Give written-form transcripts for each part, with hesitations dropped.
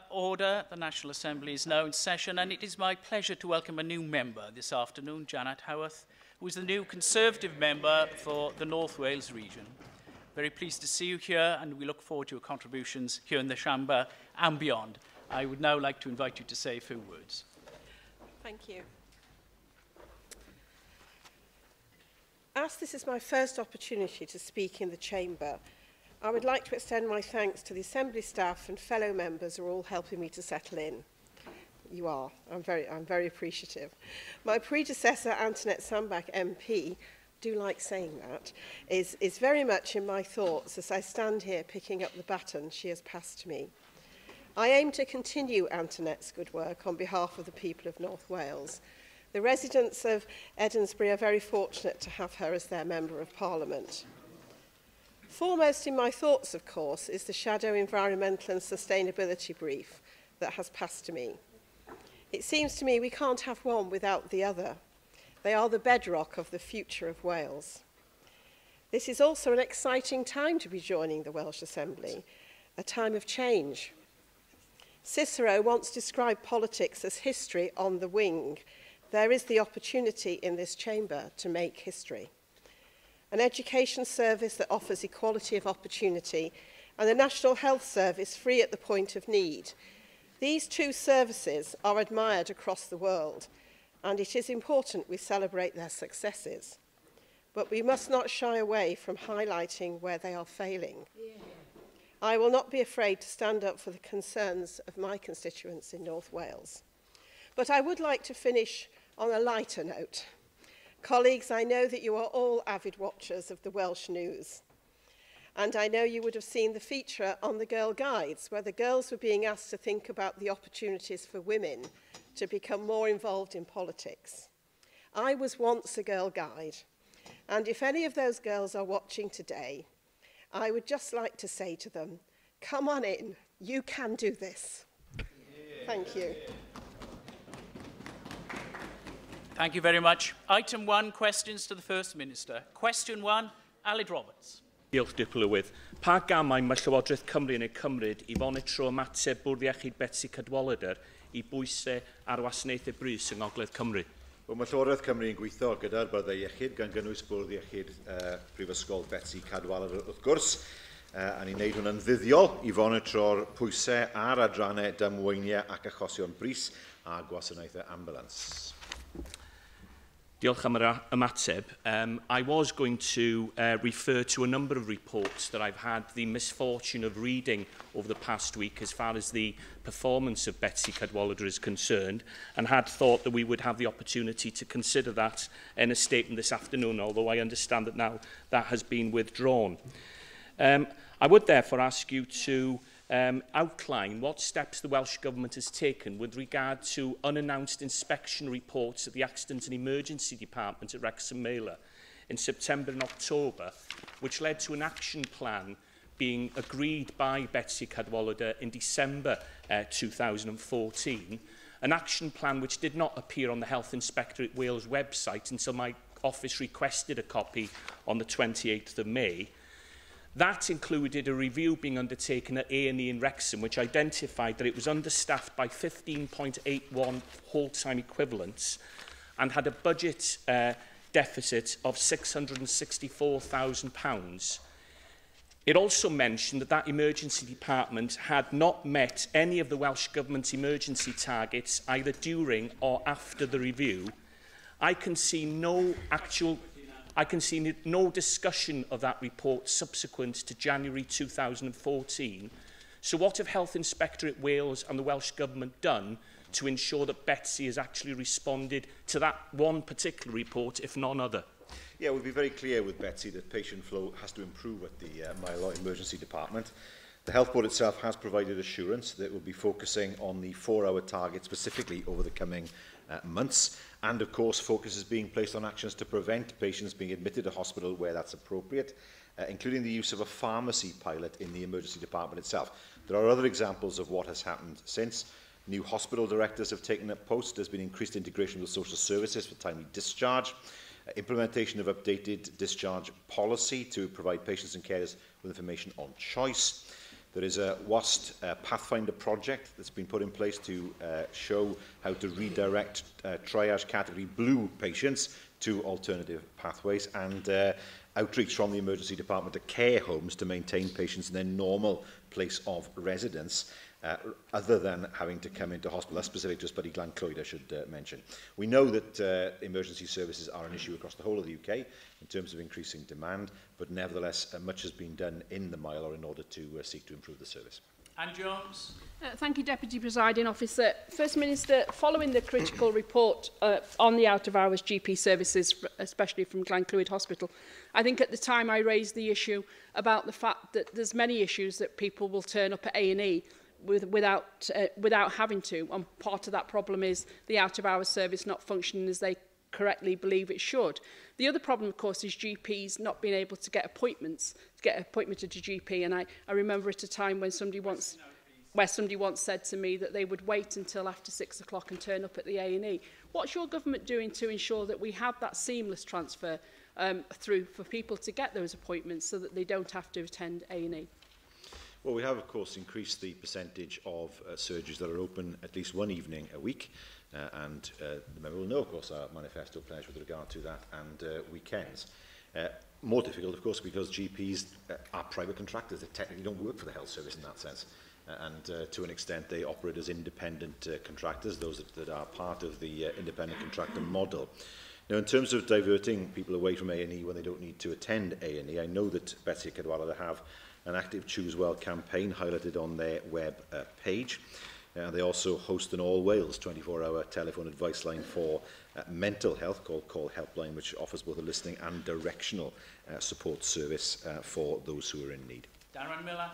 Order. The National Assembly is now in session, and it is my pleasure to welcome a new member this afternoon, Janet Howarth, who is the new Conservative member for the North Wales region. Very pleased to see you here, and we look forward to your contributions here in the Chamber and beyond. I would now like to invite you to say a few words. Thank you. As this is my first opportunity to speak in the Chamber, I would like to extend my thanks to the Assembly staff and fellow members who are all helping me to settle in. You are. I'm very appreciative. My predecessor, Antoinette Sambach MP, do like saying that, is very much in my thoughts as I stand here picking up the baton she has passed to me. I aim to continue Antoinette's good work on behalf of the people of North Wales. The residents of Edinburgh are very fortunate to have her as their Member of Parliament. Foremost in my thoughts, of course, is the Shadow Environmental and Sustainability Brief that has passed to me. It seems to me we can't have one without the other. They are the bedrock of the future of Wales. This is also an exciting time to be joining the Welsh Assembly, a time of change. Cicero once described politics as history on the wing. There is the opportunity in this chamber to make history. An education service that offers equality of opportunity, and a National Health Service free at the point of need. These two services are admired across the world, and it is important we celebrate their successes. But we must not shy away from highlighting where they are failing. I will not be afraid to stand up for the concerns of my constituents in North Wales. But I would like to finish on a lighter note. Colleagues, I know that you are all avid watchers of the Welsh news. And I know you would have seen the feature on the Girl Guides, where the girls were being asked to think about the opportunities for women to become more involved in politics. I was once a Girl Guide, and if any of those girls are watching today, I would just like to say to them, come on in, you can do this. Thank you. Thank you very much. Item 1, questions to the First Minister. Question 1, Aled Roberts. Diolch Diplowydd. Pa gamau mae Llywodraeth Cymru yn ei cymryd I fonitro ymateb Bwrdd Iechyd Betsy Cadwaladr I bwysau ar wasanaethau brys yng Ngogledd Cymru? Wel, mae Llywodraeth Cymru yn gweithio gyda'r Bwrdd Iechyd gan gynnwys Bwrdd Iechyd Prifysgol Betsy Cadwaladr wrth gwrs. A ni'n neud hwnna'n fuddiol I fonitro'r pwysau a'r adrannau damweiniau ac achosion brys a gwasanaethau ambulans. Diolch am yr ymateb. I was going to refer to a number of reports that I've had the misfortune of reading over the past week as far as the performance of Betsy Cadwaladr is concerned, and had thought that we would have the opportunity to consider that in a statement this afternoon, although I understand that now that has been withdrawn. I would therefore ask you to outline what steps the Welsh Government has taken with regard to unannounced inspection reports at the Accident and Emergency Department at Wrexham Mailer in September and October, which led to an action plan being agreed by Betsy Cadwaladr in December 2014, an action plan which did not appear on the Health Inspectorate Wales website until my office requested a copy on the 28th of May. That included a review being undertaken at A&E in Wrexham, which identified that it was understaffed by 15.81 whole-time equivalents and had a budget deficit of £664,000. It also mentioned that that emergency department had not met any of the Welsh Government's emergency targets either during or after the review. I can see no discussion of that report subsequent to January 2014. So what have Health Inspectorate Wales and the Welsh Government done to ensure that Betsy has actually responded to that one particular report, if none other? Yeah, we'll be very clear with Betsy that patient flow has to improve at the Milo Emergency Department. The Health Board itself has provided assurance that it will be focusing on the 4-hour target specifically over the coming months. And of course, focus is being placed on actions to prevent patients being admitted to hospital where that's appropriate, including the use of a pharmacy pilot in the emergency department itself. There are other examples of what has happened since. New hospital directors have taken up post. There's been increased integration with social services for timely discharge, implementation of updated discharge policy to provide patients and carers with information on choice. There is a WAST Pathfinder project that's been put in place to show how to redirect triage category blue patients to alternative pathways, and outreach from the emergency department to care homes to maintain patients in their normal place of residence, other than having to come into hospital. That's specific to Ysbyty Glan Clwyd, I should mention. We know that emergency services are an issue across the whole of the UK in terms of increasing demand, but nevertheless much has been done in the Mile in order to seek to improve the service. Anne Jones. Thank you, Deputy Presiding Officer. First Minister, following the critical report on the out-of-hours GP services, especially from Glan Clwyd Hospital, I think at the time I raised the issue about the fact that there's many issues that people will turn up at A&E without having to, and part of that problem is the out-of-hours service not functioning as they correctly believe it should. The other problem, of course, is GPs not being able to get appointments, to get appointment at a GP. And I remember at a time when somebody once said to me that they would wait until after 6 o'clock and turn up at the A&E. What's your government doing to ensure that we have that seamless transfer through for people to get those appointments so that they don't have to attend A&E? Well, we have, of course, increased the percentage of surgeries that are open at least one evening a week. And the member will know, of course, our manifesto pledge with regard to that, and weekends. More difficult, of course, because GPs are private contractors. They technically don't work for the health service in that sense. And to an extent, they operate as independent contractors, those that are part of the independent contractor model. Now, in terms of diverting people away from A&E when they don't need to attend A&E, I know that Betsy Cadwaladr have an active Choose Well campaign highlighted on their web page. They also host an All Wales 24-hour telephone advice line for mental health called Call Helpline, which offers both a listening and directional support service for those who are in need. Darren Miller.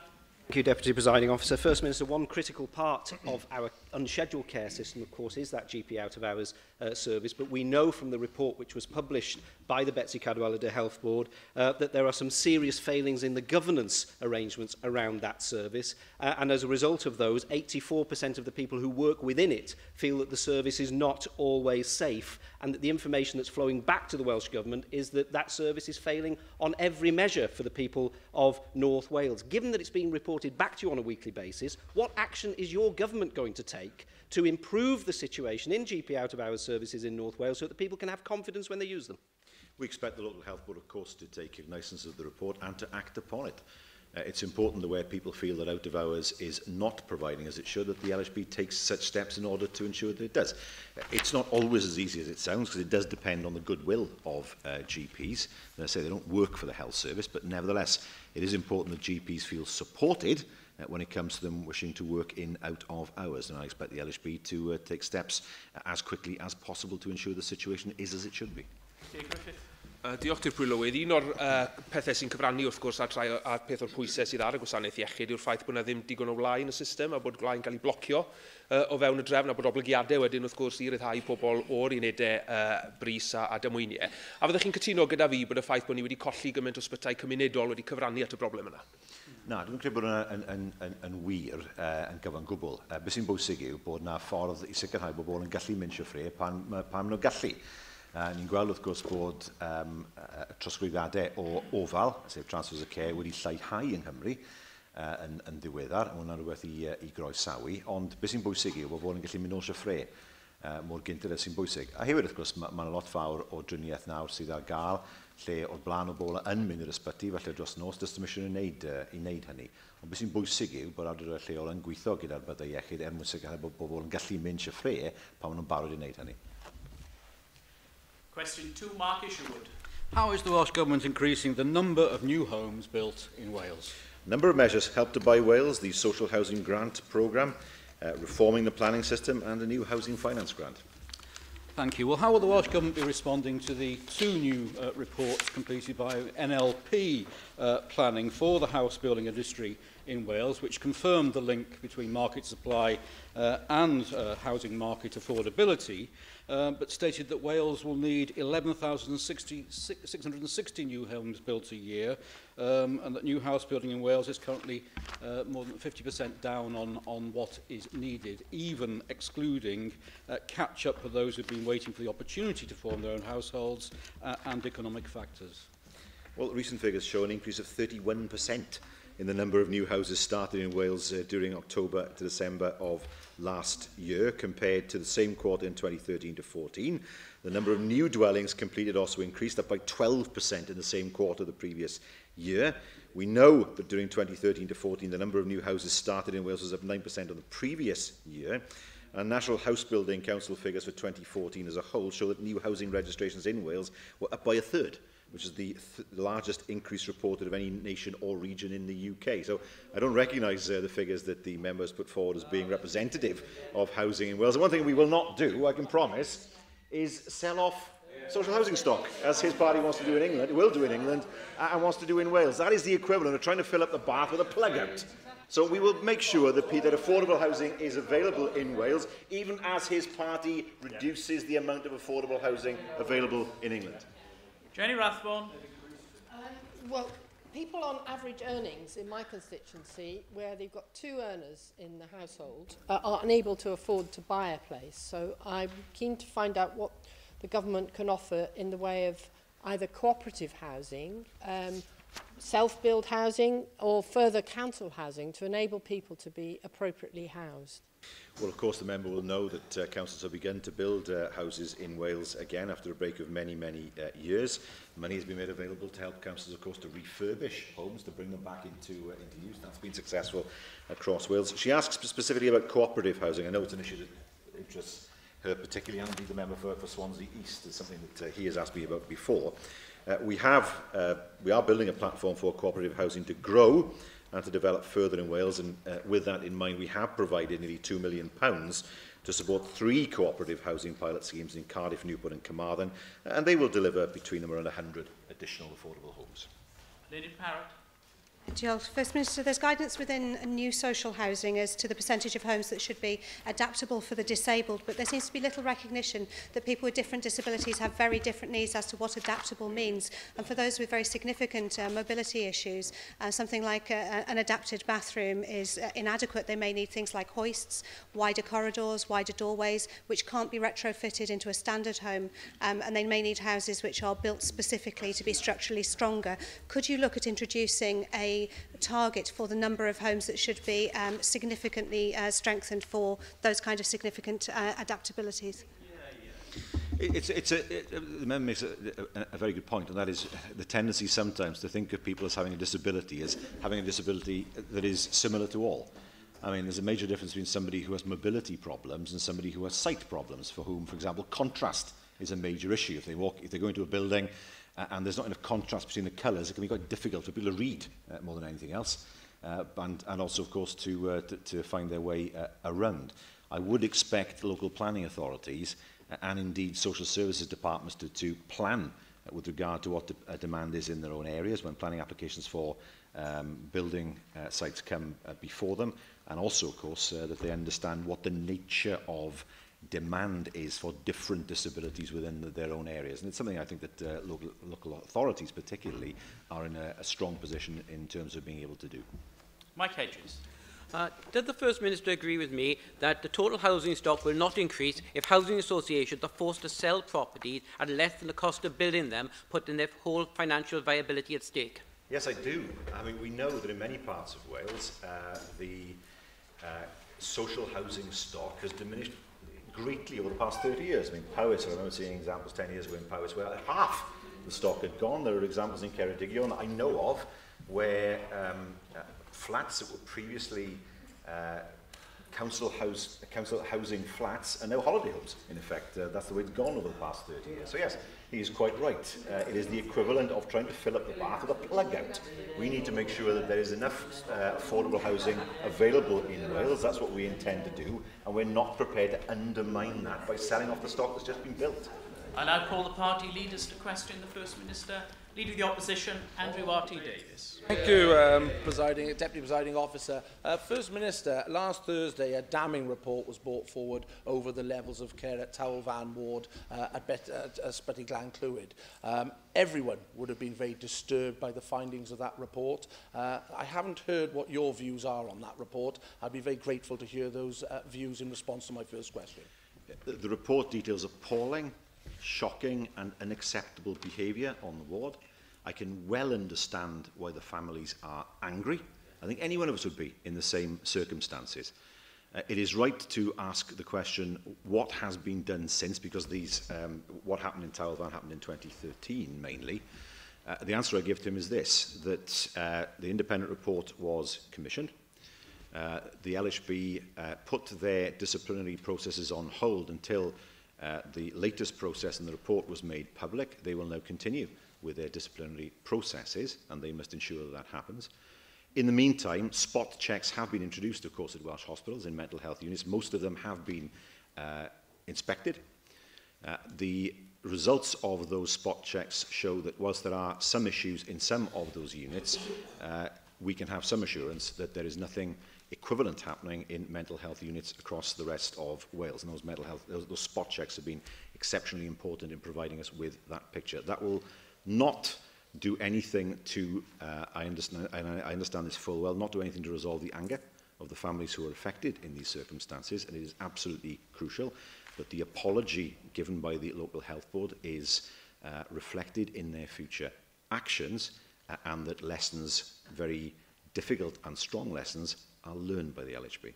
Thank you, Deputy Presiding Officer. First Minister, one critical part of our unscheduled care system, of course, is that GP out-of-hours service, but we know from the report which was published by the Betsy Cadwaladr Health Board that there are some serious failings in the governance arrangements around that service, and as a result of those, 84% of the people who work within it feel that the service is not always safe, and that the information that's flowing back to the Welsh Government is that that service is failing on every measure for the people of North Wales. Given that it's being reported back to you on a weekly basis, what action is your government going to take to improve the situation in GP out-of-hours services in North Wales so that people can have confidence when they use them? We expect the local health board, of course, to take cognizance of the report and to act upon it. It's important that where people feel that out-of-hours is not providing as it should, that the LHB takes such steps in order to ensure that it does. It's not always as easy as it sounds, because it does depend on the goodwill of GPs. As I say, they don't work for the health service, but nevertheless, it is important that GPs feel supported when it comes to them wishing to work in out of hours. And I expect the LHB to take steps as quickly as possible to ensure the situation is as it should be. Diolch i'r Pwylywydd. Un o'r pethau sy'n cyfrannu wrth gwrs ar peth o'r pwysau sydd ar y gwasanaeth iechyd yw'r ffaith bod yna ddim digon o wlai yn y system a bod wlai'n cael ei blocio o fewn y drefn a bod oblygiadau wedyn wrth gwrs i ryddhau pobl o'r unedau brys a dymwyniau. A fyddech chi'n cytuno gyda fi bod y ffaith bod ni wedi colli gymaint o ysbytau cymunedol wedi cyfrannu at y broblem yna? Na, dwi'n credu bod yna yn wir yn gyfan gwbl. Be sy'n bwysig yw bod yna ffordd i sicrhau bod bobl yn gallu mynd syffre pan maen nhw'n gallu. Ni'n gweld wrth gwrs bod trosglwyddiadau o ofal, sef transfers of care, wedi lleihau yng Nghymru yn ddiweddar. Hwna'n rhywbeth i groesawu, ond beth sy'n bwysig yw bod bobl yn gallu mynd o syffre mor gyntaf sy'n bwysig. A hefyd, wrth gwrs, mae'n lot fawr o driniaeth nawr sydd ar gael, lle o'r blaen o bobl yn mynd i'r ysbyty, felly dros nos, dys dim eisiau i wneud hynny. Ond beth sy'n bwysig yw bod awdurdodau lleol yn gweithio gyda'r byddai iechyd mwyn sicrhau bod bobl yn gallu mynd syffre pan maen nhw'n barod i wneud hynny. Question 2, Mark Isherwood. How is the Welsh Government increasing the number of new homes built in Wales? A number of measures help to buy Wales, the Social Housing Grant Programme, reforming the planning system and a new housing finance grant. Thank you. Well, how will the Welsh Government be responding to the two new reports completed by NLP planning for the house building industry in Wales, which confirmed the link between market supply and housing market affordability, but stated that Wales will need 11,660 new homes built a year, and that new house building in Wales is currently more than 50% down on what is needed, even excluding catch-up for those who have been waiting for the opportunity to form their own households and economic factors. Well, recent figures show an increase of 31% in the number of new houses started in Wales during October to December of last year compared to the same quarter in 2013 to 14. The number of new dwellings completed also increased, up by 12% in the same quarter the previous year. We know that during 2013 to 14, the number of new houses started in Wales was up 9% on the previous year. And National House Building Council figures for 2014 as a whole show that new housing registrations in Wales were up by a third, which is the largest increase reported of any nation or region in the UK. So I don't recognise the figures that the members put forward as being representative of housing in Wales. And one thing we will not do, I can promise, is sell off social housing stock, as his party wants to do in England, will do in England, and wants to do in Wales. That is the equivalent of trying to fill up the bath with a plug out. So we will make sure that affordable housing is available in Wales, even as his party reduces the amount of affordable housing available in England. Jenny Rathbone. Well, people on average earnings in my constituency, where they've got 2 earners in the household, are unable to afford to buy a place. So I'm keen to find out what the government can offer in the way of either cooperative housing, self-build housing, or further council housing to enable people to be appropriately housed. Well, of course, the member will know that councils have begun to build houses in Wales again after a break of many, many years. Money has been made available to help councils, of course, to refurbish homes, to bring them back into use. That's been successful across Wales. She asks specifically about cooperative housing. I know it's an issue that interests her particularly, and indeed the member for Swansea East is something that he has asked me about before. We are building a platform for cooperative housing to grow and to develop further in Wales, and with that in mind we have provided nearly £2 million to support 3 cooperative housing pilot schemes in Cardiff, Newport and Carmarthen, and they will deliver between them around 100 additional affordable homes. Lady Parrott. First Minister, there's guidance within new social housing as to the percentage of homes that should be adaptable for the disabled, but there seems to be little recognition that people with different disabilities have very different needs as to what adaptable means. And for those with very significant mobility issues, something like an adapted bathroom is inadequate. They may need things like hoists, wider corridors, wider doorways, which can't be retrofitted into a standard home, and they may need houses which are built specifically to be structurally stronger. Could you look at introducing a target for the number of homes that should be significantly strengthened for those kind of significant adaptabilities? The member makes a very good point, and that is the tendency sometimes to think of people as having a disability that is similar to all. I mean, there's a major difference between somebody who has mobility problems and somebody who has sight problems, for whom, for example, contrast is a major issue. If they go into a building and there's not enough contrast between the colours, it can be quite difficult for people to read more than anything else, and also, of course, to find their way around. I would expect local planning authorities and indeed social services departments to plan with regard to what the demand is in their own areas when planning applications for building sites come before them, and also, of course, that they understand what the nature of demand is for different disabilities within their own areas. And it's something I think that local authorities particularly are in a strong position in terms of being able to do. Mike Hedges. Does the First Minister agree with me that the total housing stock will not increase if housing associations are forced to sell properties at less than the cost of building them, putting their whole financial viability at stake? Yes, I do. I mean, we know that in many parts of Wales, the social housing stock has diminished greatly over the past 30 years. I mean, Powys, I remember seeing examples 10 years ago in Powys where half the stock had gone. There are examples in Ceredigion that I know of where flats that were previously council housing flats are now holiday homes, in effect. That's the way it's gone over the past 30 years. So yes, he is quite right. It is the equivalent of trying to fill up the bath with a plug out. We need to make sure that there is enough affordable housing available in Wales. That's what we intend to do, and we're not prepared to undermine that by selling off the stock that's just been built. I now call the party leaders to question the First Minister. Leader of the Opposition, Andrew R.T. Davies. Thank you, Deputy Presiding Officer. First Minister, last Thursday a damning report was brought forward over the levels of care at Tawelfan Ward at Ysbyty Glan Clwyd. Everyone would have been very disturbed by the findings of that report. I haven't heard what your views are on that report. I'd be very grateful to hear those views in response to my first question. The report details appalling, shocking and unacceptable behaviour on the ward. I can well understand why the families are angry I think any one of us would be in the same circumstances. It is right to ask the question, what has been done since, because what happened in Tywel Van happened in 2013 mainly. The answer I give to him is this, that the independent report was commissioned. The LHB put their disciplinary processes on hold until the latest process in the report was made public. They will now continue with their disciplinary processes, and they must ensure that that happens. In the meantime, spot checks have been introduced, of course, at Welsh hospitals in mental health units. Most of them have been inspected. The results of those spot checks show that whilst there are some issues in some of those units, we can have some assurance that there is nothing equivalent happening in mental health units across the rest of Wales. And those spot checks have been exceptionally important in providing us with that picture. That will not do anything to, I understand this full well, not do anything to resolve the anger of the families who are affected in these circumstances, and it is absolutely crucial that the apology given by the local health board is reflected in their future actions, and that lessons, very difficult and strong lessons, are learned by the LHB.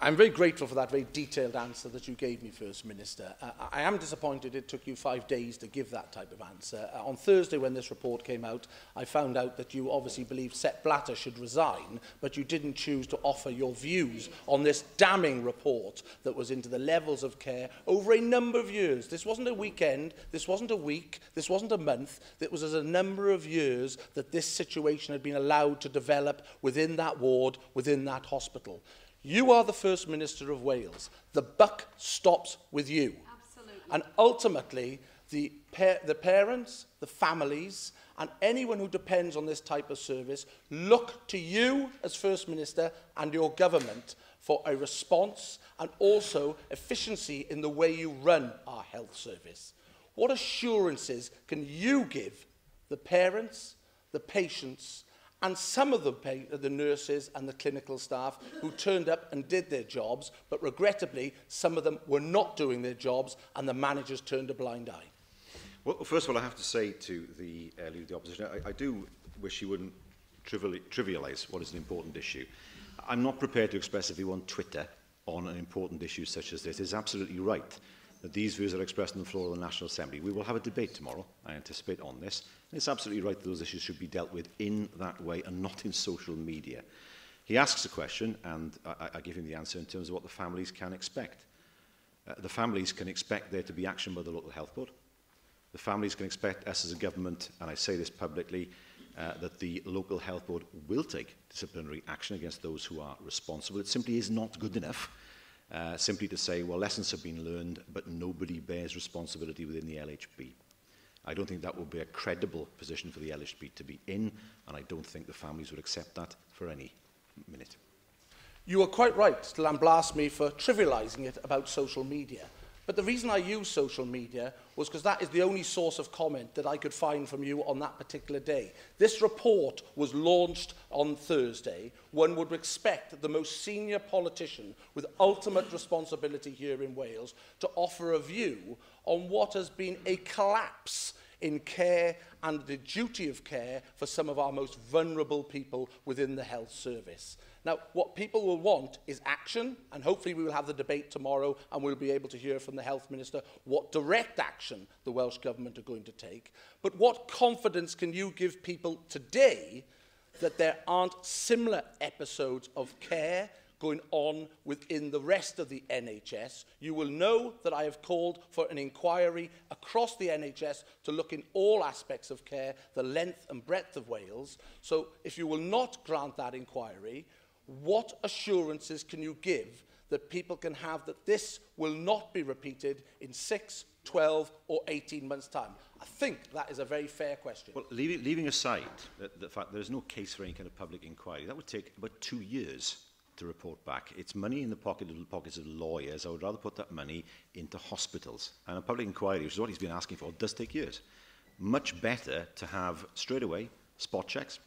I'm very grateful for that very detailed answer that you gave me, First Minister. I am disappointed it took you 5 days to give that type of answer. On Thursday, when this report came out, I found out that you obviously believe Sepp Blatter should resign, but you didn't choose to offer your views on this damning report that was into the levels of care over a number of years. This wasn't a weekend, this wasn't a week, this wasn't a month. It was as a number of years that this situation had been allowed to develop within that ward, within that hospital. You are the First Minister of Wales. The buck stops with you. Absolutely. And ultimately, the parents, the families, and anyone who depends on this type of service look to you as First Minister and your government for a response and also efficiency in the way you run our health service. What assurances can you give the parents, the patients, and some of the nurses and the clinical staff who turned up and did their jobs, but regrettably, some of them were not doing their jobs and the managers turned a blind eye? Well, first of all, I have to say to the Leader of the Opposition, I do wish you wouldn't trivialise what is an important issue. I'm not prepared to express a view on Twitter on an important issue such as this. It's absolutely right that these views are expressed on the floor of the National Assembly. We will have a debate tomorrow, I anticipate, on this. And it's absolutely right that those issues should be dealt with in that way and not in social media. He asks a question, and I give him the answer in terms of what the families can expect. The families can expect there to be action by the local health board. The families can expect us as a government, and I say this publicly, that the local health board will take disciplinary action against those who are responsible. It simply is not good enough simply to say, well, lessons have been learned, but nobody bears responsibility within the LHB. I don't think that would be a credible position for the LHB to be in, and I don't think the families would accept that for any minute. You are quite right to lambaste me for trivialising it about social media. But the reason I use social media was because that is the only source of comment that I could find from you on that particular day. This report was launched on Thursday. One would expect the most senior politician with ultimate responsibility here in Wales to offer a view on what has been a collapse in care and the duty of care for some of our most vulnerable people within the health service. Now, what people will want is action, and hopefully we will have the debate tomorrow and we'll be able to hear from the Health Minister what direct action the Welsh Government are going to take. But what confidence can you give people today that there aren't similar episodes of care going on within the rest of the NHS? You will know that I have called for an inquiry across the NHS to look in all aspects of care, the length and breadth of Wales. So if you will not grant that inquiry, what assurances can you give that people can have that this will not be repeated in 6, 12 or 18 months' time? I think that is a very fair question. Well, leaving aside the fact there is no case for any kind of public inquiry, that would take about 2 years to report back. It's money in the pockets of lawyers. I would rather put that money into hospitals. And a public inquiry, which is what he's been asking for, does take years. Much better to have straight away spot checks,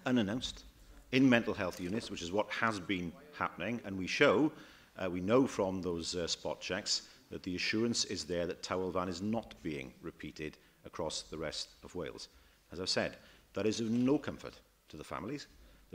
unannounced, in mental health units, which is what has been happening. And we know from those spot checks that the assurance is there that Tywel Van is not being repeated across the rest of Wales. As I've said, that is of no comfort to the families.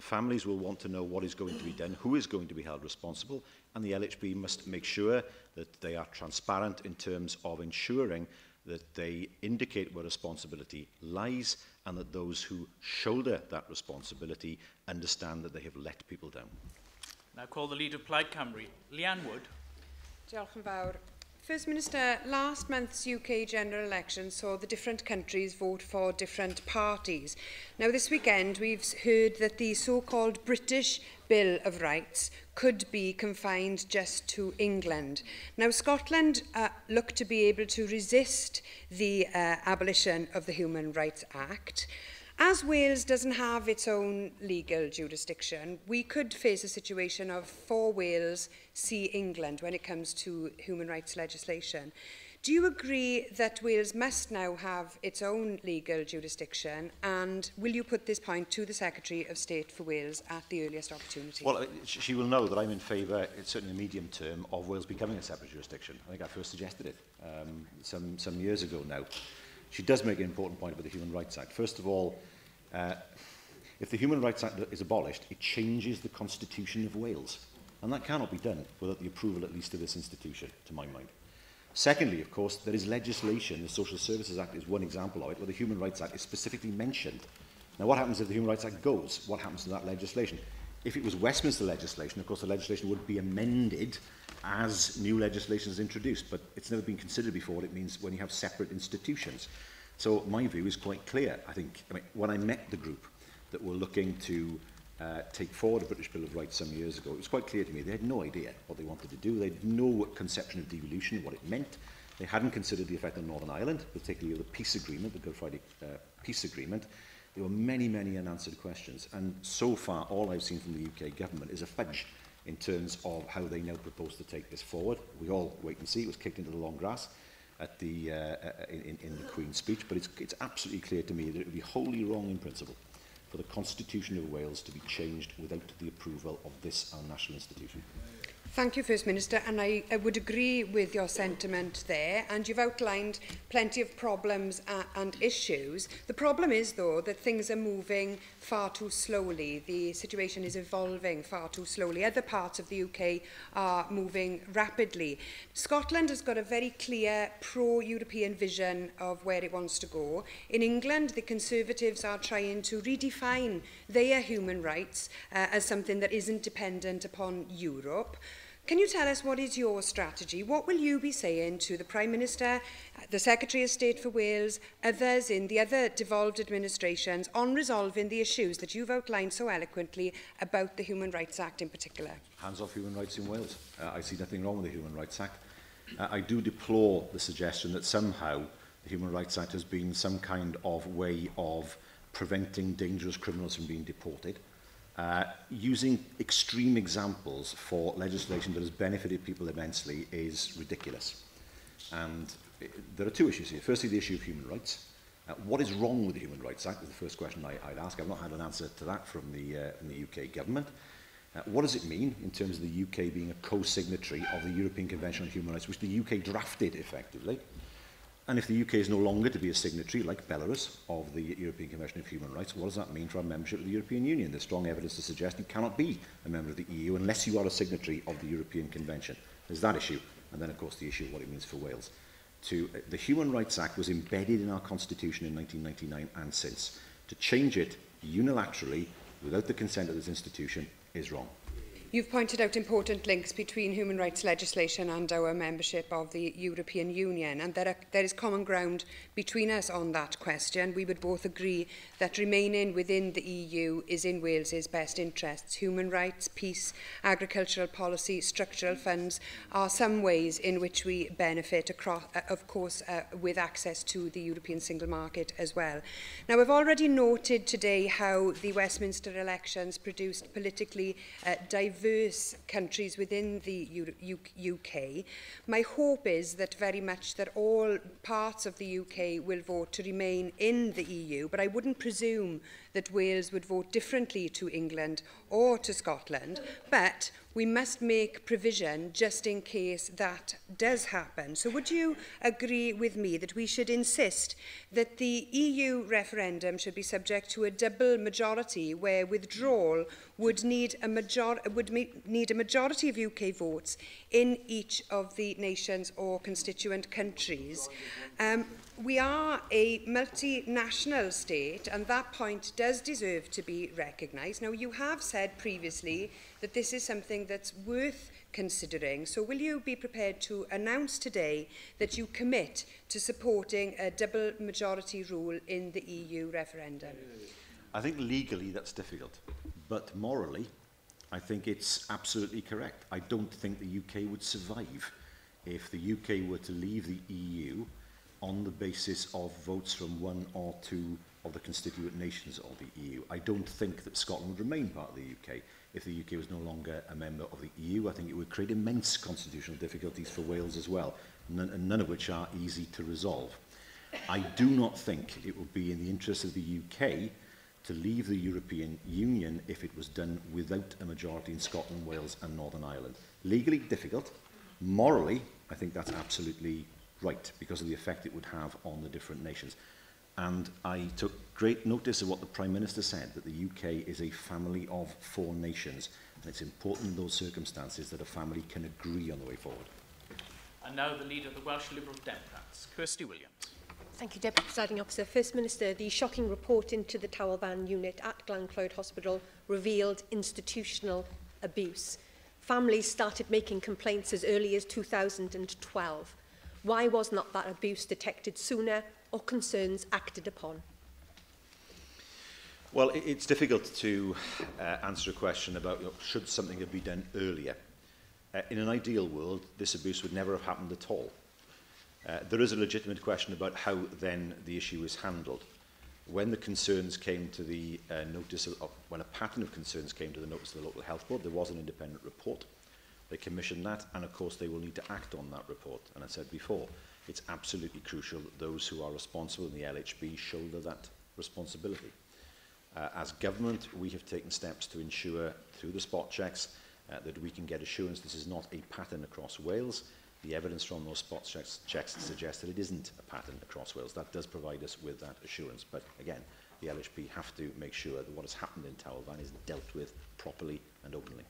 The families will want to know what is going to be done, who is going to be held responsible, and the LHB must make sure that they are transparent in terms of ensuring that they indicate where responsibility lies and that those who shoulder that responsibility understand that they have let people down. Now call the Leader of Plaid Cymru, Leanne Wood. Diolch yn fawr. First Minister, last month's UK general election saw the different countries vote for different parties. Now this weekend we've heard that the so-called British Bill of Rights could be confined just to England. Now Scotland looked to be able to resist the abolition of the Human Rights Act. As Wales doesn't have its own legal jurisdiction, we could face a situation of for Wales, see England when it comes to human rights legislation. Do you agree that Wales must now have its own legal jurisdiction, and will you put this point to the Secretary of State for Wales at the earliest opportunity? Well, she will know that I'm in favour, certainly in the medium term, of Wales becoming a separate jurisdiction. I think I first suggested it some years ago now. She does make an important point about the Human Rights Act. First of all, if the Human Rights Act is abolished, it changes the Constitution of Wales. And that cannot be done without the approval, at least, of this institution, to my mind. Secondly, of course, there is legislation, the Social Services Act is one example of it, where the Human Rights Act is specifically mentioned. Now, what happens if the Human Rights Act goes? What happens to that legislation? If it was Westminster legislation, of course, the legislation would be amended as new legislation is introduced, but it's never been considered before. It means when you have separate institutions. So my view is quite clear. I mean, when I met the group that were looking to take forward a British Bill of Rights some years ago, it was quite clear to me they had no idea what they wanted to do. They had no conception of devolution, what it meant. They hadn't considered the effect on Northern Ireland, particularly of the peace agreement, the Good Friday peace agreement. There were many, many unanswered questions. And so far, all I've seen from the UK government is a fudge in terms of how they now propose to take this forward. We all wait and see. It was kicked into the long grass at the, in the Queen's speech, but it's absolutely clear to me that it would be wholly wrong in principle for the Constitution of Wales to be changed without the approval of this, our national institution. Thank you, First Minister, and I would agree with your sentiment there, and you've outlined plenty of problems and issues. The problem is, though, that things are moving far too slowly. The situation is evolving far too slowly. Other parts of the UK are moving rapidly. Scotland has got a very clear pro-European vision of where it wants to go. In England, the Conservatives are trying to redefine their human rights as something that isn't dependent upon Europe. Can you tell us what is your strategy? What will you be saying to the Prime Minister, the Secretary of State for Wales, others in the other devolved administrations on resolving the issues that you've outlined so eloquently about the Human Rights Act in particular? Hands off human rights in Wales. I see nothing wrong with the Human Rights Act. I do deplore the suggestion that somehow the Human Rights Act has been some kind of way of preventing dangerous criminals from being deported. Using extreme examples for legislation that has benefited people immensely is ridiculous. And there are two issues here. Firstly, the issue of human rights. What is wrong with the Human Rights Act is the first question I'd ask. I've not had an answer to that from the UK government. What does it mean in terms of the UK being a co-signatory of the European Convention on Human Rights, which the UK drafted effectively? And if the UK is no longer to be a signatory, like Belarus, of the European Convention of Human Rights, what does that mean for our membership of the European Union? There's strong evidence to suggest you cannot be a member of the EU unless you are a signatory of the European Convention. There's that issue. And then, of course, the issue of what it means for Wales. The Human Rights Act was embedded in our Constitution in 1999 and since. To change it unilaterally, without the consent of this institution, is wrong. You've pointed out important links between human rights legislation and our membership of the European Union, and there is common ground between us on that question. We would both agree that remaining within the EU is in Wales's best interests. Human rights, peace, agricultural policy, structural funds are some ways in which we benefit, across, of course, with access to the European single market as well. Now, I've already noted today how the Westminster elections produced politically diverse countries within the UK. My hope is that very much that all parts of the UK will vote to remain in the EU, but I wouldn't presume that Wales would vote differently to England or to Scotland. But we must make provision just in case that does happen. So would you agree with me that we should insist that the EU referendum should be subject to a double majority, where withdrawal would need a majority of UK votes in each of the nations or constituent countries? We are a multinational state, and that point does deserve to be recognised. Now, you have said previously that this is something that's worth considering. So will you be prepared to announce today that you commit to supporting a double majority rule in the EU referendum? I think legally that's difficult, but morally, I think it's absolutely correct. I don't think the UK would survive if the UK were to leave the EU on the basis of votes from one or two of the constituent nations of the EU. I don't think that Scotland would remain part of the UK if the UK was no longer a member of the EU. I think it would create immense constitutional difficulties for Wales as well, none of which are easy to resolve. I do not think it would be in the interest of the UK to leave the European Union if it was done without a majority in Scotland, Wales and Northern Ireland. Legally difficult. Morally, I think that's absolutely right because of the effect it would have on the different nations. And I took great notice of what the Prime Minister said, that the UK is a family of 4 nations. And it's important in those circumstances that a family can agree on the way forward. And now the leader of the Welsh Liberal Democrats, Kirsty Williams. Thank you, Deputy Presiding Officer. First Minister, the shocking report into the Towel Van unit at Glencloyd Hospital revealed institutional abuse. Families started making complaints as early as 2012. Why was not that abuse detected sooner or concerns acted upon? Well, it's difficult to answer a question about should something have been done earlier. In an ideal world, this abuse would never have happened at all. There is a legitimate question about how then the issue is handled. When the concerns came to the when a pattern of concerns came to the notice of the local health board, there was an independent report. They commissioned that, and of course they will need to act on that report. And I said before, it's absolutely crucial that those who are responsible in the LHB shoulder that responsibility. As government, we have taken steps to ensure through the spot checks that we can get assurance this is not a pattern across Wales. The evidence from those spot checks suggests that it isn't a pattern across Wales. That does provide us with that assurance. But again, the LHB have to make sure that what has happened in Towel Van is dealt with properly and openly.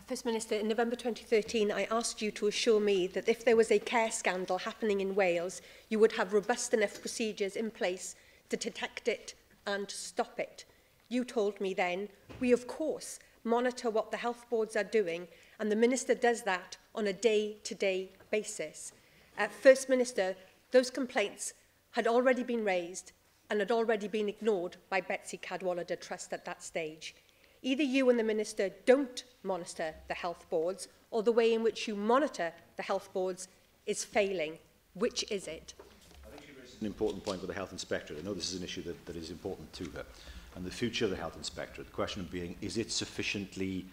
First Minister, in November 2013, I asked you to assure me that if there was a care scandal happening in Wales, you would have robust enough procedures in place to detect it and stop it. You told me then, we of course monitor what the health boards are doing, and the Minister does that on a day-to-day basis. First Minister, those complaints had already been raised and had already been ignored by Betsy Cadwallader Trust at that stage. Either you and the Minister don't monitor the health boards, or the way in which you monitor the health boards is failing. Which is it? I think she raised an important point with the Health Inspectorate. I know this is an issue that is important to her. And the future of the Health Inspectorate, the question being, is it sufficiently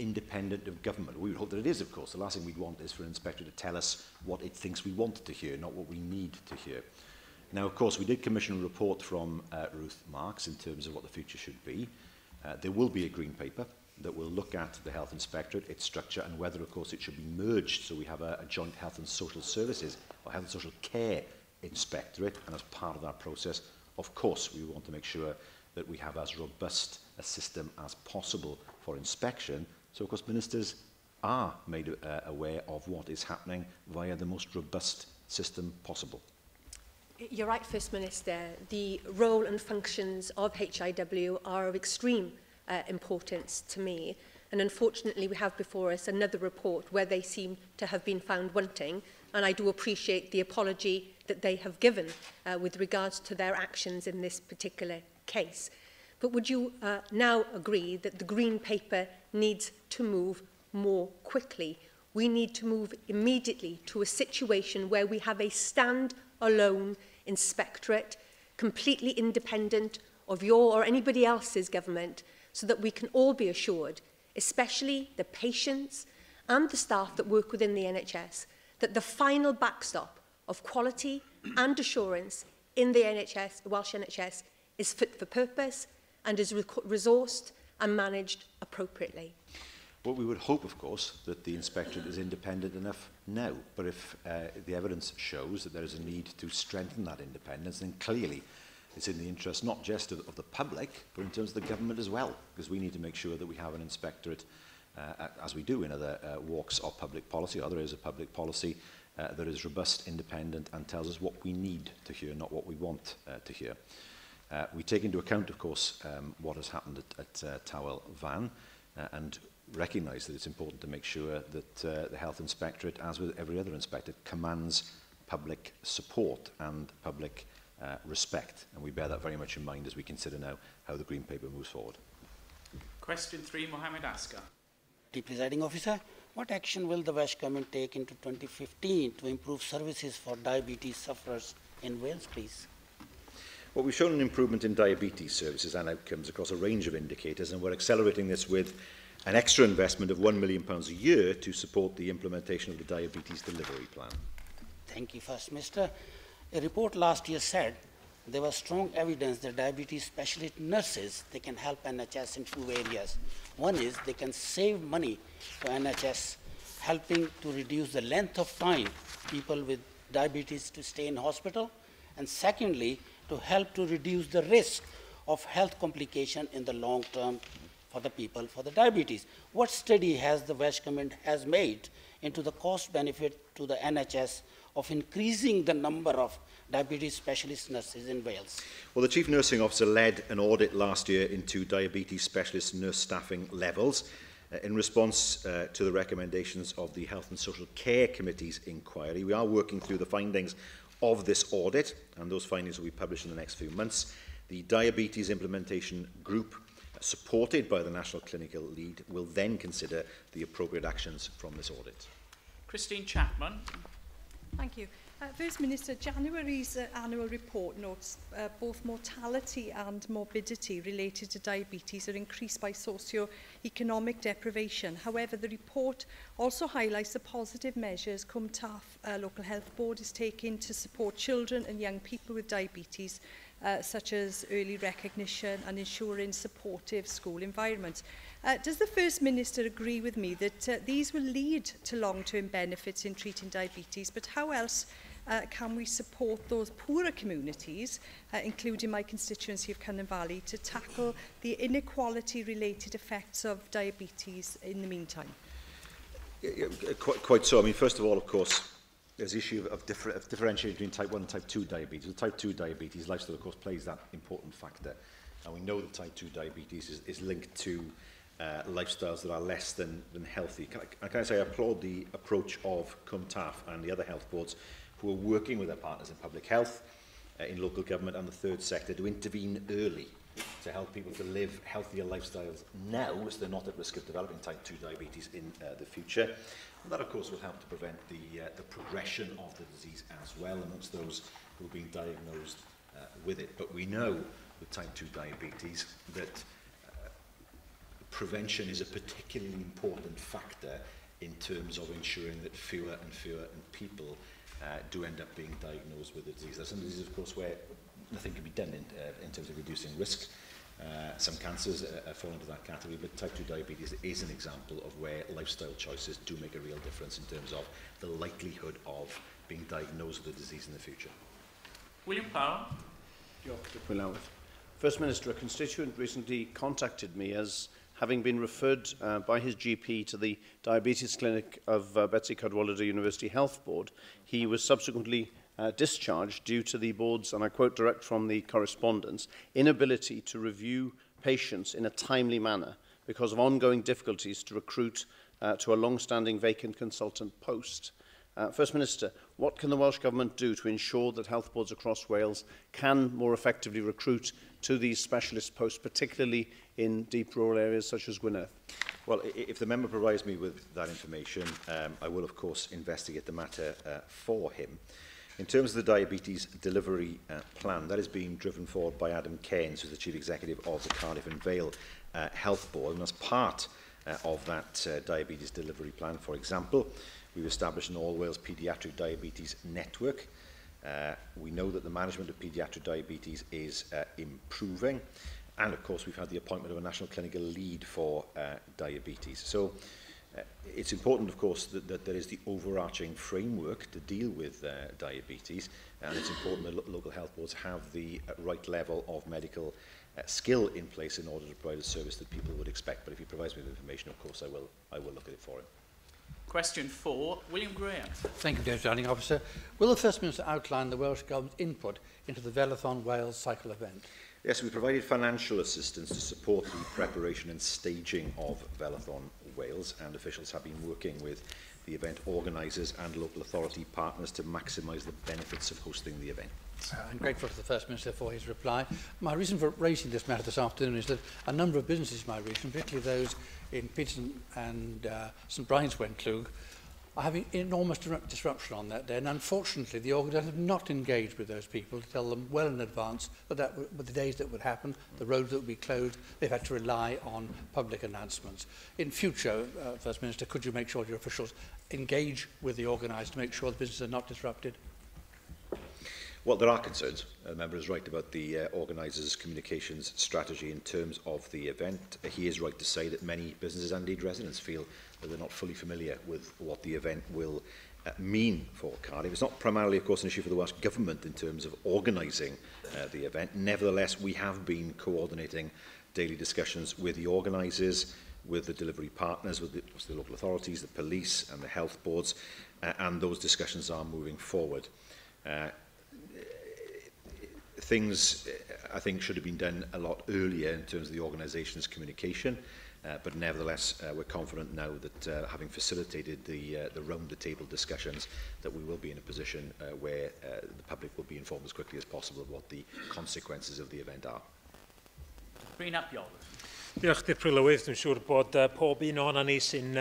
independent of government? We would hope that it is, of course. The last thing we'd want is for an inspector to tell us what it thinks we want to hear, not what we need to hear. Now, of course, we did commission a report from Ruth Marks in terms of what the future should be. There will be a green paper that will look at the Health Inspectorate, its structure, and whether, of course, it should be merged so we have a joint health and social services or health and social care inspectorate. And as part of that process, of course, we want to make sure that we have as robust a system as possible for inspection. So, of course, ministers are made aware of what is happening via the most robust system possible. You're right, First Minister. The role and functions of HIW are of extreme importance to me. And unfortunately, we have before us another report where they seem to have been found wanting. And I do appreciate the apology that they have given with regards to their actions in this particular case. But would you now agree that the Green Paper needs to move more quickly? We need to move immediately to a situation where we have a stand-alone inspectorate, completely independent of your or anybody else's government, so that we can all be assured, especially the patients and the staff that work within the NHS, that the final backstop of quality and assurance in the NHS, the Welsh NHS, is fit for purpose and is resourced and managed appropriately? Well, we would hope, of course, that the inspectorate is independent enough now. But if the evidence shows that there is a need to strengthen that independence, then clearly it's in the interest not just of the public, but in terms of the government as well, because we need to make sure that we have an inspectorate, as we do in other walks of public policy, other areas of public policy, that is robust, independent, and tells us what we need to hear, not what we want to hear. We take into account, of course, what has happened at Tawel Van, and recognise that it's important to make sure that the Health Inspectorate, as with every other inspectorate, commands public support and public respect. And we bear that very much in mind as we consider now how the Green Paper moves forward. Question 3, Mohammed Askar. The Presiding Officer, what action will the Welsh Government take into 2015 to improve services for diabetes sufferers in Wales, please? Well, we've shown an improvement in diabetes services and outcomes across a range of indicators, and we're accelerating this with an extra investment of £1 million a year to support the implementation of the Diabetes Delivery Plan. Thank you, First Minister. A report last year said there was strong evidence that diabetes specialist nurses, they can help NHS in 2 areas. One is they can save money for NHS, helping to reduce the length of time people with diabetes to stay in hospital. And secondly, to help to reduce the risk of health complication in the long term for the people for the diabetes. What study has the Welsh Government has made into the cost benefit to the NHS of increasing the number of diabetes specialist nurses in Wales? Well, the Chief Nursing Officer led an audit last year into diabetes specialist nurse staffing levels in response to the recommendations of the Health and Social Care Committee's inquiry. We are working through the findings of this audit, and those findings will be published in the next few months. The Diabetes Implementation Group, supported by the National Clinical Lead, will then consider the appropriate actions from this audit. Christine Chapman. Thank you. First Minister, January's annual report notes both mortality and morbidity related to diabetes are increased by socio-economic deprivation. However, the report also highlights the positive measures Cwmtaf Local Health Board is taking to support children and young people with diabetes, such as early recognition and ensuring supportive school environments. Does the First Minister agree with me that these will lead to long-term benefits in treating diabetes, but how else can we support those poorer communities, including my constituency of Cynon Valley, to tackle the inequality-related effects of diabetes in the meantime? Quite so. I mean, first of all, of course, there's the issue of differentiating between type 1 and type 2 diabetes. With type 2 diabetes, lifestyle, of course, plays that important factor. And we know that type 2 diabetes is linked to lifestyles that are less than healthy. Can I say I applaud the approach of Cwmtaf and the other health boards who are working with their partners in public health, in local government and the third sector to intervene early to help people to live healthier lifestyles now so they're not at risk of developing type 2 diabetes in the future. And that, of course, will help to prevent the progression of the disease as well amongst those who are being diagnosed with it. But we know with type 2 diabetes that prevention is a particularly important factor in terms of ensuring that fewer and fewer people do end up being diagnosed with the disease. There are some diseases, of course, where nothing can be done in terms of reducing risk. Some cancers fall into that category, but type 2 diabetes is an example of where lifestyle choices do make a real difference in terms of the likelihood of being diagnosed with the disease in the future. William Powell. First Minister, a constituent recently contacted me as having been referred by his GP to the diabetes clinic of Betsy Cadwallader University Health Board. He was subsequently discharged due to the board's, and I quote direct from the correspondence, inability to review patients in a timely manner because of ongoing difficulties to recruit to a long-standing vacant consultant post. First Minister, what can the Welsh Government do to ensure that health boards across Wales can more effectively recruit to these specialist posts, particularly in deep rural areas such as Gwynedd? Well, if the member provides me with that information, I will, of course, investigate the matter for him. In terms of the diabetes delivery plan, that is being driven forward by Adam Cairns, who's the Chief Executive of the Cardiff and Vale Health Board. And as part of that diabetes delivery plan, for example, we've established an all-Wales paediatric diabetes network. We know that the management of paediatric diabetes is improving. And of course, we've had the appointment of a national clinical lead for diabetes. So it's important, of course, that there is the overarching framework to deal with diabetes, and it's important that local health boards have the right level of medical skill in place in order to provide a service that people would expect. But if he provides me with information, of course, I will look at it for him. Question 4, William Graham. Thank you, Mr. Presiding Officer. Will the First Minister outline the Welsh Government's input into the Velathon Wales cycle event? Yes, we provided financial assistance to support the preparation and staging of Velathon Wales, and officials have been working with the event organisers and local authority partners to maximise the benefits of hosting the event. I'm grateful to the First Minister for his reply. My reason for raising this matter this afternoon is that a number of businesses in my region, particularly those in Peterson and St Brian's Wenclwg, are having enormous disruption on that day, and unfortunately the organisers have not engaged with those people to tell them well in advance that with the days that would happen, the roads that would be closed. They've had to rely on public announcements. In future, First Minister, could you make sure your officials engage with the organisers to make sure the businesses are not disrupted? Well, there are concerns. The member is right about the organisers' communications strategy in terms of the event. He is right to say that many businesses and indeed residents feel that they're not fully familiar with what the event will mean for Cardiff. It's not primarily, of course, an issue for the Welsh Government in terms of organising the event. Nevertheless, we have been coordinating daily discussions with the organisers, with the delivery partners, with the local authorities, the police and the health boards, and those discussions are moving forward. Things, I think, should have been done a lot earlier in terms of the organisation's communication, but nevertheless, we're confident now that having facilitated the round-the-table discussions, that we will be in a position where the public will be informed as quickly as possible of what the consequences of the event are. Bryn ap Iorwerth. Diolch i'r Prylywydd. Dwi'n siŵr bod pob un ohono ni sy'n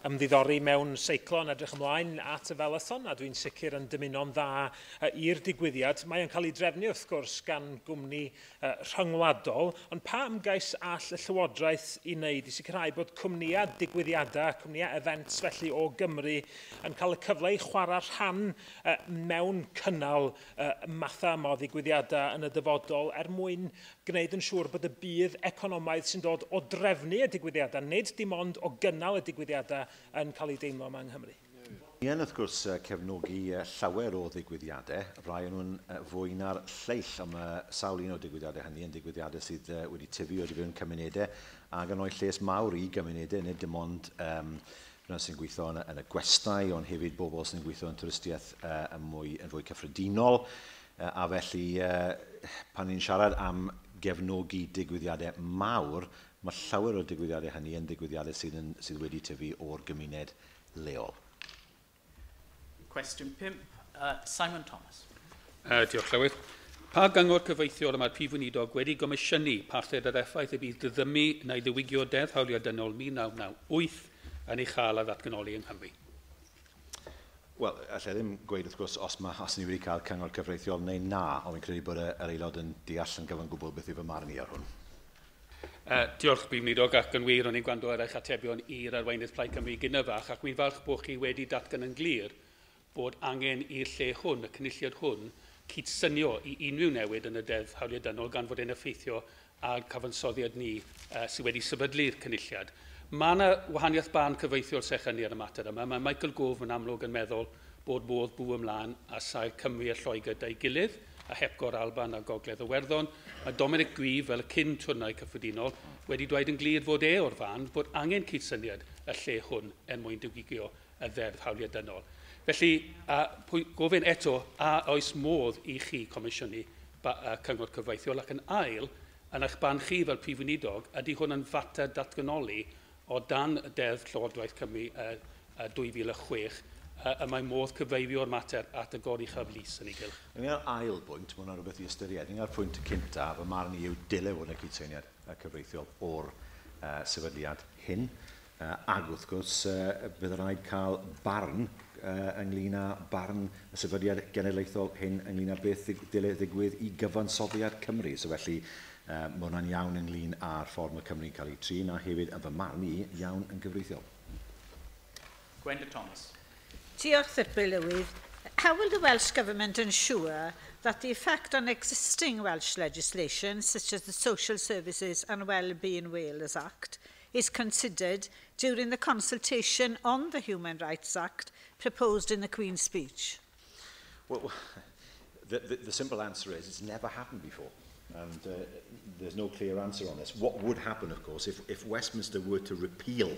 ymddiddori mewn seiclo yn edrych ymlaen at y Velathon, a dwi'n sicr yn dymuno'n dda i'r digwyddiad. Mae yn cael ei drefnu, wrth gwrs, gan gwmni rhyngwladol, ond pa ymgais all y Llywodraeth i wneud i sicrhau bod cwmnïau digwyddiadau, cwmnïau events felly o Gymru yn cael y cyfle i chwarae rhan mewn cynnal matha yma o ddigwyddiadau yn y dyfodol mwyn gwneud yn siŵr bod y bydd economaidd sy'n dod o drefnu y digwyddiadau, nid dim ond o gynnal y digwyddiadau yn cael ei deimlo yma yng Nghymru. Ni yn, wrth gwrs, cefnogi llawer o ddigwyddiadau. Rai nhw'n fwy na'r lleill am sawl un o digwyddiadau hynny yn digwyddiadau sydd wedi tyfu o fewn cymunedau ac yn o'i lles mawr i gymunedau, nid dim ond rhywun sy'n gweithio yn y gwestai, ond hefyd bobl sy'n gweithio yn twristiaeth yn fwy cyffredinol. A felly, pan ni'n siarad am gefnogi digwyddiadau mawr, mae llawer o digwyddiadau hynny yn digwyddiadau sydd wedi tyfu o'r gymuned leol. Question 5, Simon Thomas. Diolch, Llywydd. Pa gyngor cyfeithiol mae'r Prif Weinidog wedi gomisiynu parthed yr effaith y bydd dyddymu neu ddiwygio deddf hawliau dynol 1998 yn ei chael a ddatganoli yng Nghymru? Wel, allai ddim gweud, wrth gwrs, os ni wedi cael cyngor cyfreithiol neu na, ond fi'n credu bod yr aelod yn deall yn gyfan gwbl beth yw fy marn i ar hwn. Diolch, Prif Weinidog, ac yn wir o'n i'n gwrando ar eich atebion i'r arweinydd Plaid Cymru Gynyfach, ac mi'n falch bod chi wedi datgan yn glir bod angen i'r lle hwn, y cynulliad hwn, cydsynio i unrhyw newid yn y deddf hawliau dynol gan fod e'n effeithio a'r cyfansoddiad ni sydd wedi sefydlu'r cynulliad. Mae yna wahaniaeth barn cyfeithiol sechennu ar y mater yma. Mae Michael Gove yn amlwg yn meddwl bod modd bw ymlaen a sail Cymru a Lloegr gyda'i gilydd, a Hepgor Alban a Gogledd Iwerddon. Mae Dominic Grieve, fel y cyn twrnau cyffredinol, wedi dweud yn glir fod o'r fan bod angen cydsyniad y lle hwn mwyn diwygio y ddeddf hawliau dynol. Felly, gofyn eto, a oes modd i chi comisiynu cyngor cyfreithiol, ac yn ail, yn eich barn chi fel Prif Weinidog, ydy hwn yn fater datganoli o dan y deddf Llywodraeth Cymru 2006, y mae modd cyfeirio'r mater at y gori chyflus yn ei gylch. Yn yr ail bwynt, mae hwnna rhywbeth i ystyried. Yn yr pwynt cynta, fy marn i yw dileu fod y cydsyniad cyfreithiol o'r sefydliad hyn. Ac wrth gwrs, bydd rhaid cael barn ynglyn â barn y sefydliad genedlaethol hyn ynglyn â beth ddigwydd i gyfansoddiad Cymru. So felly, mae hwnna'n iawn ynglyn â'r ffordd mae Cymru'n cael ei trin, a hefyd yn fy marn i iawn yn gyfreithiol. Gwenda Thomas. Diolch i'r Prylywydd. How will the Welsh Government ensure that the effect on existing Welsh legislation, such as the Social Services and Wellbeing Wales Act, is considered during the consultation on the Human Rights Act proposed in the Queen's speech? Well, the simple answer is it's never happened before. And there's no clear answer on this. What would happen, of course, if Westminster were to repeal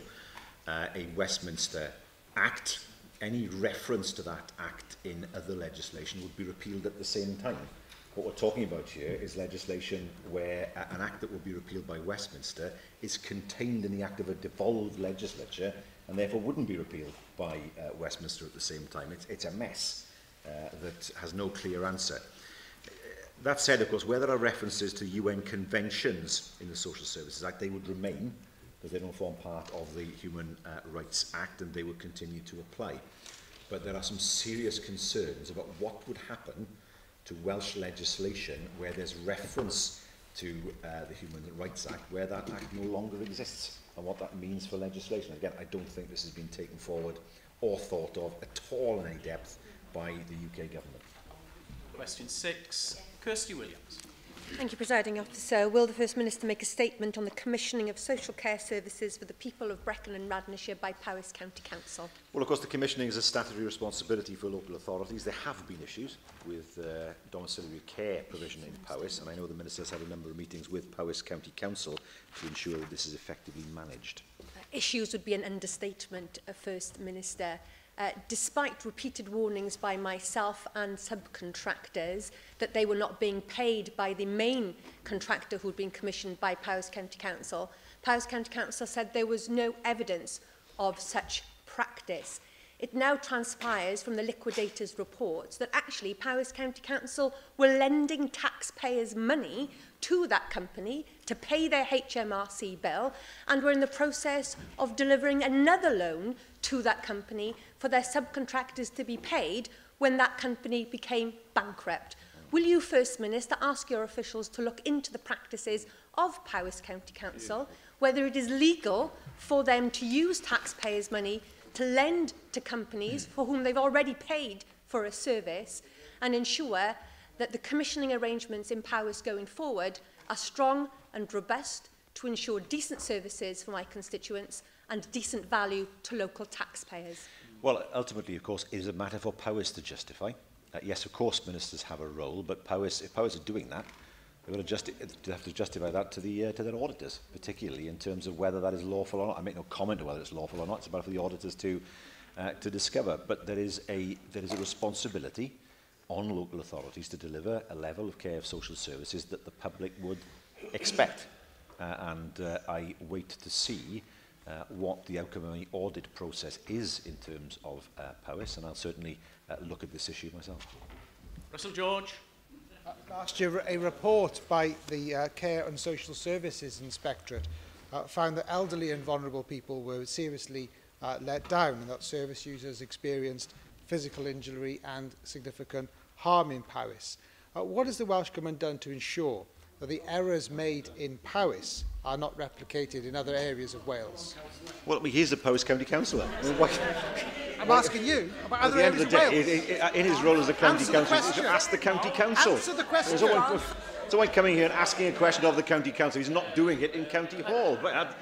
a Westminster Act, any reference to that act in other legislation would be repealed at the same time. What we're talking about here is legislation where an act that will be repealed by Westminster is contained in the act of a devolved legislature and therefore wouldn't be repealed by Westminster at the same time. It's a mess that has no clear answer. That said, of course, where there are references to UN conventions in the Social Services Act, they would remain, because they don't form part of the Human Rights Act, and they would continue to apply. But there are some serious concerns about what would happen to Welsh legislation where there's reference to the Human Rights Act, where that act no longer exists, and what that means for legislation. Again, I don't think this has been taken forward or thought of at all in any depth by the UK government. Question 6, Kirsty Williams. Thank you, Presiding Officer. Will the First Minister make a statement on the commissioning of social care services for the people of Brecon and Radnorshire by Powys County Council? Well, of course, the commissioning is a statutory responsibility for local authorities. There have been issues with domiciliary care provision in Powys, and I know the Minister has had a number of meetings with Powys County Council to ensure that this is effectively managed. Issues would be an understatement, First Minister. Despite repeated warnings by myself and subcontractors that they were not being paid by the main contractor who had been commissioned by Powys County Council, Powys County Council said there was no evidence of such practice. It now transpires from the liquidator's reports that actually Powys County Council were lending taxpayers' money to that company to pay their HMRC bill and were in the process of delivering another loan to that company for their subcontractors to be paid when that company became bankrupt. Will you, First Minister, ask your officials to look into the practices of Powys County Council, whether it is legal for them to use taxpayers' money to lend to companies for whom they've already paid for a service, and ensure that the commissioning arrangements in Powys going forward are strong and robust to ensure decent services for my constituents and decent value to local taxpayers? Well, ultimately, of course, it is a matter for Powys to justify. Yes, of course, ministers have a role, but Powys, if Powys are doing that, they've got to have to justify that to their auditors, particularly in terms of whether that is lawful or not. I make no comment on whether it's lawful or not. It's about for the auditors to discover. But there is a responsibility on local authorities to deliver a level of care of social services that the public would expect. I wait to see what the outcome of the audit process is in terms of Powys, and I'll certainly look at this issue myself. Russell George. Last year, a report by the Care and Social Services Inspectorate found that elderly and vulnerable people were seriously let down, and that service users experienced physical injury and significant harm in Powys. What has the Welsh Government done to ensure that the errors made in Powys are not replicated in other areas of Wales? Well, he's the Powys County Councillor. I'm asking you about other areas of Wales. In his role as a county councillor, he should ask the county council. Answer the question. Someone coming here and asking a question of the county council, he's not doing it in County Hall. But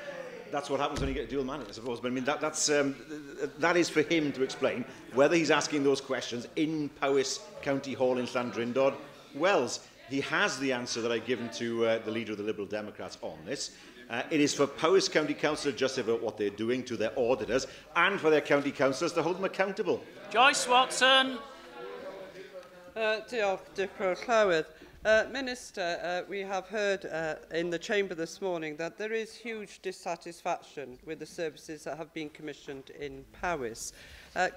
that's what happens when you get a dual mandate, I suppose. But I mean, that is for him to explain whether he's asking those questions in Powys County Hall in Llandrindod, Wells. He has the answer that I've given to the leader of the Liberal Democrats on this. It is for Powys County Council to justify what they're doing to their auditors and for their county councillors to hold them accountable. Joyce Watson. Diolch, Dipro Llywydd. Minister, we have heard in the Chamber this morning that there is huge dissatisfaction with the services that have been commissioned in Powys.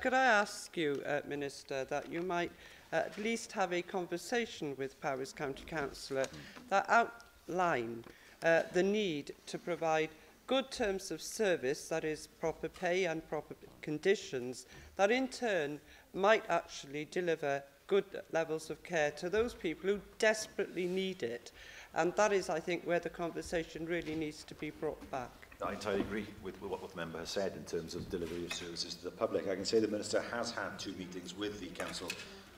Could I ask you, Minister, that you might at least have a conversation with Powys County Councillor that outline the need to provide good terms of service, that is proper pay and proper conditions, that in turn might actually deliver good levels of care to those people who desperately need it. And that is, I think, where the conversation really needs to be brought back. I entirely agree with what the member has said in terms of delivery of services to the public. I can say the Minister has had 2 meetings with the Council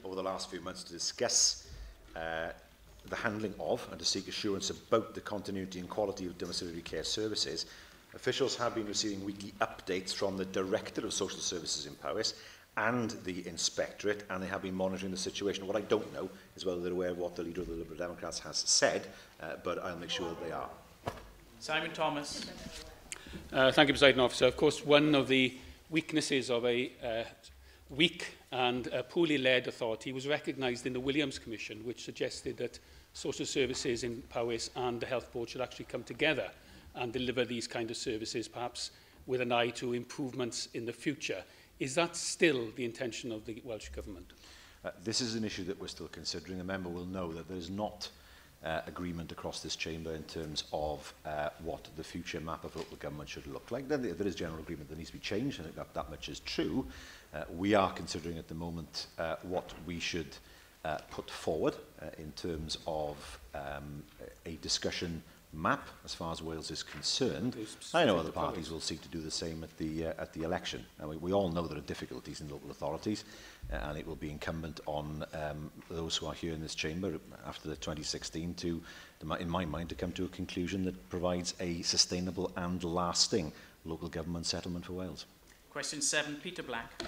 over the last few months to discuss the handling of and to seek assurance about the continuity and quality of domiciliary care services. Officials have been receiving weekly updates from the Director of Social Services in Powys and the Inspectorate, and they have been monitoring the situation. What I don't know is whether they're aware of what the Leader of the Liberal Democrats has said, but I'll make sure that they are. Simon Thomas. Thank you, Presiding Officer. Of course, one of the weaknesses of a weak and poorly led authority was recognised in the Williams Commission, which suggested that social services in Powys and the Health Board should actually come together and deliver these kind of services, perhaps with an eye to improvements in the future. Is that still the intention of the Welsh Government? This is an issue that we're still considering. The member will know that there is not agreement across this chamber in terms of what the future map of local government should look like. There is general agreement that needs to be changed, and that much is true. We are considering at the moment what we should put forward in terms of a discussion map as far as Wales is concerned. I know other parties will seek to do the same at the election. We all know there are difficulties in local authorities, and it will be incumbent on those who are here in this chamber after the 2016 to, in my mind, to come to a conclusion that provides a sustainable and lasting local government settlement for Wales. Question 7, Peter Black.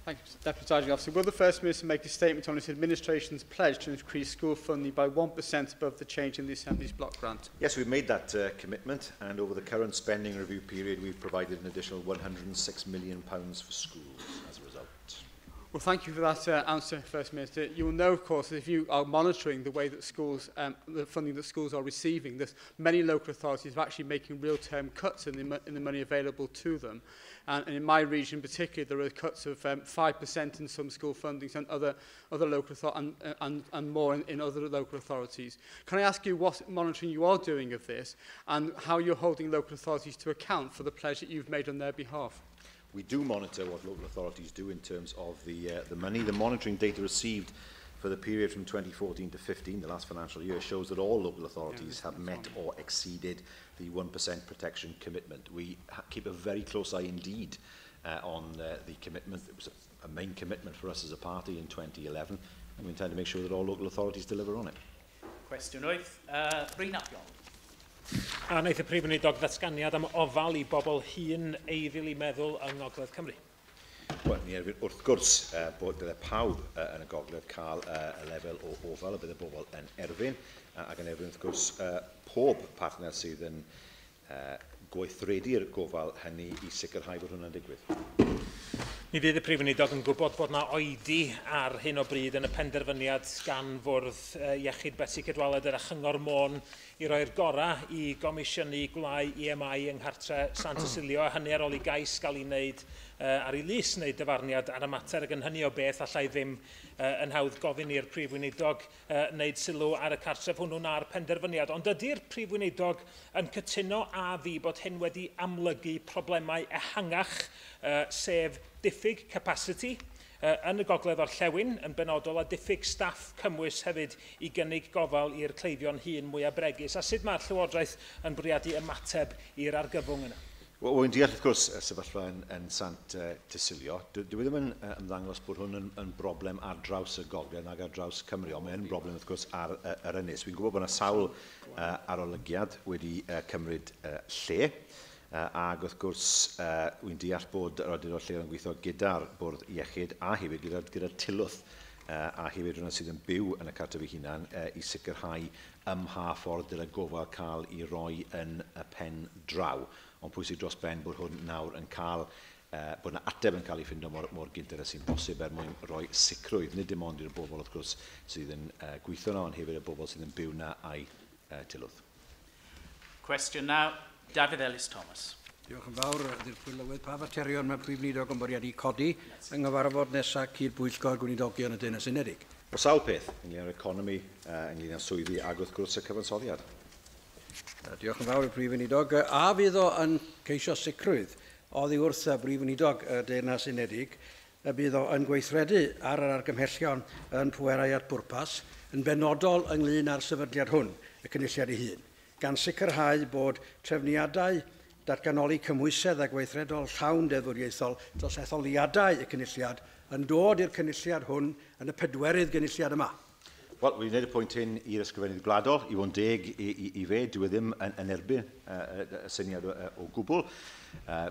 Thank you, Deputy Presiding Officer. Will the First Minister make a statement on his administration's pledge to increase school funding by 1% above the change in the Assembly's block grant? Yes, we've made that commitment, and over the current spending review period, we've provided an additional £106 million for schools as a result. Well, thank you for that answer, First Minister. You will know, of course, that if you are monitoring the way that schools, the funding that schools are receiving, that many local authorities are actually making real-term cuts in the money available to them. And in my region in particular, there are cuts of 5% in some school fundings and other local and more in other local authorities. Can I ask you what monitoring you are doing of this and how you're holding local authorities to account for the pledge that you've made on their behalf? We do monitor what local authorities do in terms of the money. The monitoring data received for the period from 2014 to 15, the last financial year, shows that all local authorities have met or exceeded the 1% protection commitment. We keep a very close eye indeed on the commitment. It was a main commitment for us as a party in 2011, and we intend to make sure that all local authorities deliver on it. Question 8, Weinidogion. A wnaeth y Prif Weinidog ddatganiad am ofal I bobl hŷn eiddiol I meddwl yng Ngogledd Cymru. Wel, ni erbyn wrth gwrs bod dyle pawb yn y gogledd cael y lefel o ofal, a bydd y bobl yn erbyn, ac yn erbyn wrth gwrs pob partner sydd yn gweithredu'r gofal hynny I sicrhau bod hwnna'n digwydd. Mi fydd y Prif Weinidog yn gwybod bod yna oedi ar hyn o bryd yn y penderfyniad gan Fwrdd Iechyd Betsi Cadwaladr a Chyngor Môn I roi'r gorau I gomisiynu gwlau EMI yng Nghartre San Cecilio, a hynny ar ôl I gais gael I wneud ar ei lys wneud dyfarniad ar y mater, ac yn hynny o beth allai ddim yn hawdd gofyn i'r Prif Weinidog wneud sylw ar y cartref hwnnw na'r penderfyniad. Ond ydy'r Prif Weinidog yn cytuno a fi bod hyn wedi amlygu problemau ehangach, sef diffyg capacity yn y gogledd orllewin, yn benodol a diffyg staff cymwys hefyd I gynnig gofal i'r cleifion hŷn mwyaf bregus. A sut mae'r Llywodraeth yn bwriadu ymateb i'r argyfwng yna? Wel, wy'n deall, wrth gwrs, sefyllfa yn Sant Cecilio. Dwi ddim yn ymddangos bod hwn yn broblem ar draws y gogledd nag ar draws Cymru, ond mae'n broblem, wrth gwrs, ar yr ynys. Fi'n gwybod bod yna sawl arolygiad wedi cymryd lle, ac wrth gwrs, wy'n deall bod yr awdurdod lleol yn gweithio gyda'r Bwrdd Iechyd a hefyd gyda'r tilwth a hefyd rhywun sydd yn byw yn y cartref ei hunan I sicrhau ymha ffordd dyle gofal cael I roi yn y pen draw. Ond pwysig dros ben bod hwn nawr yn cael, bod yna ateb yn cael ei ffindo mor gynted a sy'n bosib mwyn rhoi sicrwydd, nid dim ond i'r bobl wrth gwrs sydd yn gweithio yna, ond hefyd y bobl sydd yn byw yna a'i tilwth. Question now, David Ellis Thomas. Diolch yn fawr, Dirprwylywydd. Pa faterion mae Prif Weinidog yn bwriadu codi yng nghyfarfod nesaf cydbwyllgor Gweinidogion y Deyrnas Unedig? O sawl peth, ynglyn â'r economi, ynglyn â'r swyddi ag wrth gwrs y cyfansoddiad. Diolch yn fawr i'r Prif Weinidog. A fydd o yn ceisio sicrwydd oddi wrth y Prif Weinidog y Deyrnas Unedig y bydd o yn gweithredu ar yr argymhellion yn pwerau at bwrpas yn benodol ynglyn â'r sefydliad hwn, y cynulliad ei hun, gan sicrhau bod trefniadau datganoli cymwysedd a gweithredol llawn deddfwriaethol dros etholiadau y cynulliad yn dod i'r cynulliad hwn yn y 4 gynulliad yma. Wel, we'n gwneud y pwynt hyn i'r ysgrifennydd gwladol. I fod yn deg i fe, dwi ddim yn erbyn y syniad o gwbl.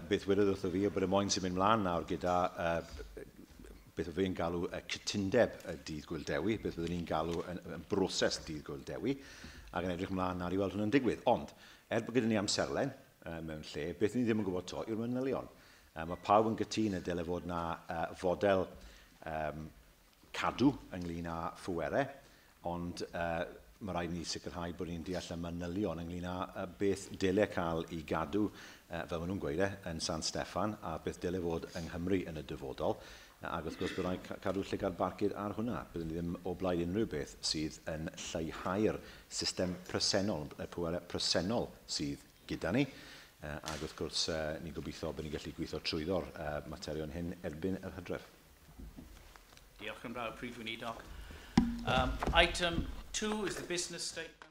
Beth wedodd wrtho fi o bod y moyn sy'n mynd mlaen nawr gyda beth o fe'n galw cytundeb dydd gwyldewi, beth byddwn ni'n galw yn broses dydd gwyldewi, ac yn edrych mlaen nawr i weld hwnna'n digwydd. Ond, bod gyda ni amserlen mewn lle, beth ni ddim yn gwybod to yw'r manylion. Mae pawb yn gytun y dyle fod na fodel cadw ynglyn â phwerau, ond mae rhaid ni sicrhau bod ni'n deall y manylion ynglyn â beth dyle cael ei gadw, fel maen nhw'n gweud, yn San Steffan, a beth dyle fod yng Nghymru yn y dyfodol. Ac wrth gwrs bod rhaid cadw llygad barcud ar hwnna. Byddwn ni ddim o blaid unrhyw beth sydd yn lleihau'r system presennol, y pwerau presennol sydd gyda ni. Ac wrth gwrs, ni'n gobeithio bod ni'n gallu gweithio trwyddo'r materion hyn erbyn yr Hydref. Diolch yn fawr, Prif Weinidog. Item 2 is the business statement.